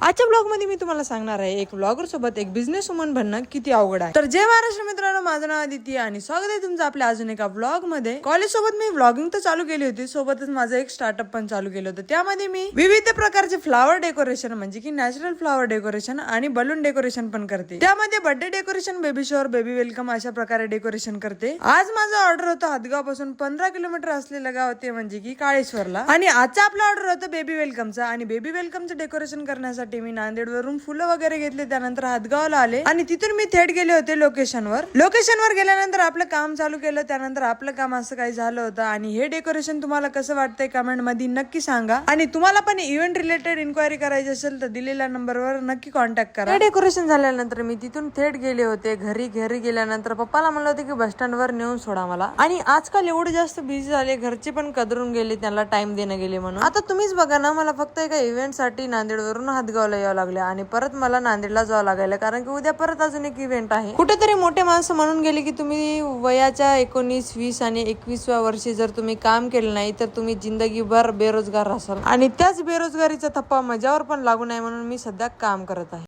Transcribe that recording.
आजच्या ब्लॉग मध्ये मी तुम्हाला सांगणार आहे एक ब्लॉगर सोबत एक बिझनेस वुमन बनणं किती अवघड आहे। तर जय महाराष्ट्र मित्रांनो, माझं नाव आदिती आणि स्वागत आहे तुमचं आपल्या अजून एका ब्लॉग मध्ये। कॉलेज सोबत मी व्लॉगिंग तर चालू केली होती, सोबतच माझं एक स्टार्टअप पण चालू केलं होतं। त्यामध्ये मी विविध प्रकारचे फ्लावर डेकोरेशन म्हणजे की नॅचरल फ्लावर डेकोरेशन आणि बलून डेकोरेशन पण करते। त्यामध्ये birthday decoration, baby shower, baby welcome अशा प्रकारे डेकोरेशन करते। आज माझा ऑर्डर होता हदगाव पासून 15 किलोमीटर असलेलं गाव ते म्हणजे की काळेश्वरला, आणि आजचा आपला ऑर्डर होता बेबी वेलकमचा। आणि बेबी वेलकमचं डेकोरेशन करण्यासाठी मी नांदेड वरून फुलं वगैरे घेतले, त्यानंतर हदगावला आले आणि तिथून मी थेट गेले होते लोकेशनवर गेल्यानंतर आपलं काम चालू केलं। त्यानंतर आपलं काम असं काही झालं होतं। आणि हे डेकोरेशन तुम्हाला कसं वाटतंय कमेंट मध्ये नक्की सांगा। आणि तुम्हाला पण इव्हेंट रिलेटेड इन्क्वायरी करायची असेल तर दिलेल्या नंबरवर नक्की कॉन्टॅक्ट करा। डेकोरेशन झाल्यानंतर मी तिथून थेट गेले होते घरी गेल्यानंतर पप्पाला म्हणलं होतं की बस स्टँड वर नेऊन सोडा मला। आणि आजकाल एवढे जास्त बिझी झाले, घरचे पण कदरून गेले, त्यांना टाइम देणं गेले म्हणून। आता तुम्हीच बघा ना, मला फक्त एका इव्हेंट साठी नांदेड वरून हदगावला यावं लागलं आणि परत मला नांदेडला जावं लागायला, कारण की उद्या परत अजून एक इव्हेंट आहे। कुठेतरी मोठे माणसं म्हणून गेले की तुम्ही वयाच्या 19, 20 आणि 21व्या वर्षी जर तुम्ही काम केलं नाही तर तुम्ही जिंदगीभर बेरोजगार असाल, आणि त्याच बेरोजगारीचा थप्पा माझ्यावर पण लागू नये म्हणून मी सध्या काम करत आहे।